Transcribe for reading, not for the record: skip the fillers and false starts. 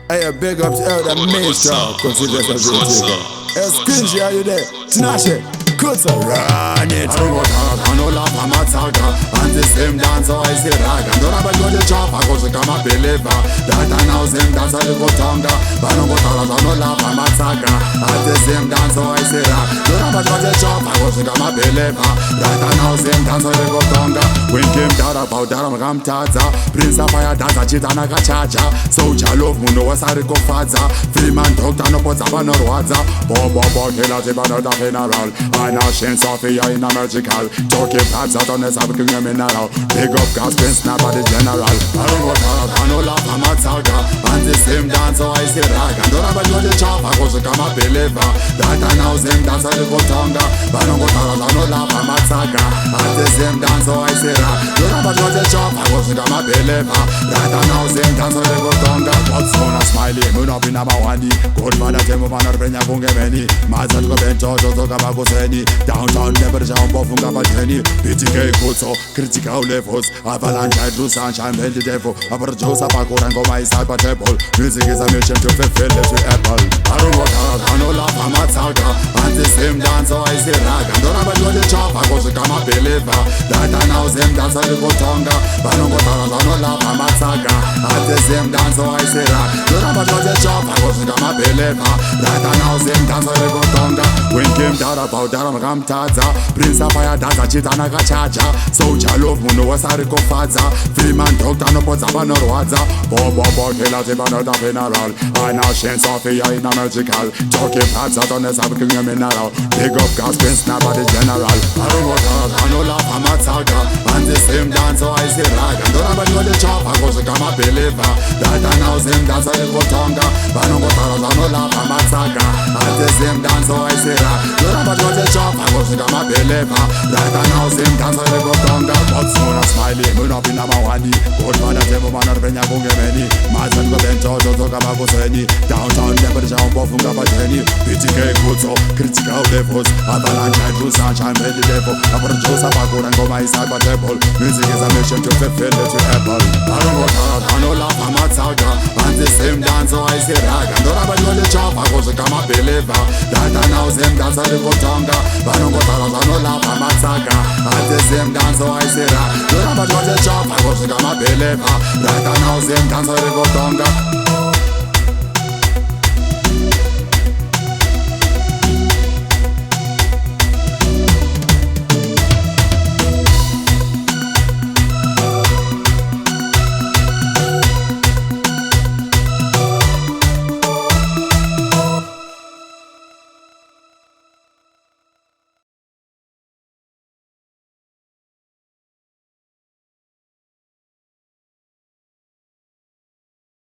Hey, big up to Elder Major, consider everything. Hey, Squingy, are you there? Tinashe, Kutsa, run it. I don't go talk, I know laugh, I'm a talker. And the same dance, I say rag. And don't have a good job, I go to come a believer. That I know same dance, I go tonga. But I don't go talk, I know laugh, I'm a talker. And the same dance, I say rag. Don't have a good job, I go to come a believer. That I know same dance, I go tonga. When came down about that, I'm Ramtaza. Prince of Fire, that's a chitana kachacha. Soldier love, muno wasari kofaza. Freeman doctor, no pots up on Rwaza. Bobo, killer, Tibano, the general. I know Shane Sophia in a magical. Talking pads out on the Sabikin mineral. Big up gas, Prince, not by the general. I don't go talk, I know laugh, I'm a talker. And the same dance, so I say rag. And don't have a good chop, I go to come a believer. That I know same dance, I go tonga. But I don't go talk, I know laugh, I'm a talker. And the same dance, so I say rag. Don't have a good chop, I go to come a believer. That I know same dance, I go tonga. What's on a smiley, moon up in a mawani. Good man, I tell me, man, I bring a bungemeni. Mazat go bencho, Jozo Gabagoseni. Downtown never jump off from Gabageni. PTK Kutso, critical levels. Avalanche, I do sunshine, bend the devil. Upper Joseph, I go and go my cyber table. Music is a mission to fulfill it to Apple. I don't go talk, I know laugh, I'm a talker. And the same dance, so I say rag. And don't have a good chop, I go to come a believer. That I know same dance, I go tonga. But I don't go talk, I know laugh, I'm a talker. And the same dance, so I say rag. Don't have a good chop, I go to come a believer. That I know same dance, I go tonga. When came down about that, I'm Ramtaza. Prince of Fire, that's a chitana kachacha. Soldier love, muno wasari kofaza. Freeman doctor, no pots up on Rwaza. Bobo, killer, Tibano, the general. I know Shane Sophia in a magical. Talking pads out on the Sabikin mineral. Big up gas, Prince, not by the general. I don't go talk, I know laugh, I'm a talker. And the same dance, so I say rag. And don't have a good chop, I go to come a believer. That I know same dance, I go tonga. But I don't go talk, I know laugh, I'm a talker. And the same dance, so I say rag. Don't have a good chop, I go to come a believer. That I know same dance, I go tonga. What's on a smiley, moon up in a mawani. Good man, I tell me, man, I bring a bungemeni. Mazat go bencho, Jozo Gabagoseni. Downtown never jump off from Gabageni. PTK Kutso, critical levels. Avalanche, I do sunshine, bend the devil. Upper Joseph, I go and go my cyber table. Music is a mission to fulfill it to Apple. I don't go talk, I know laugh, I'm a talker. And the same dance, so I say rag. And don't have a good chop, I go to come a believer. That I know same dance, I go tonga. But I don't go talk, I know laugh, I'm a talker. And the same dance, so I say rag. Don't have a good chop, I go to come a believer. That I know same dance, I go tonga.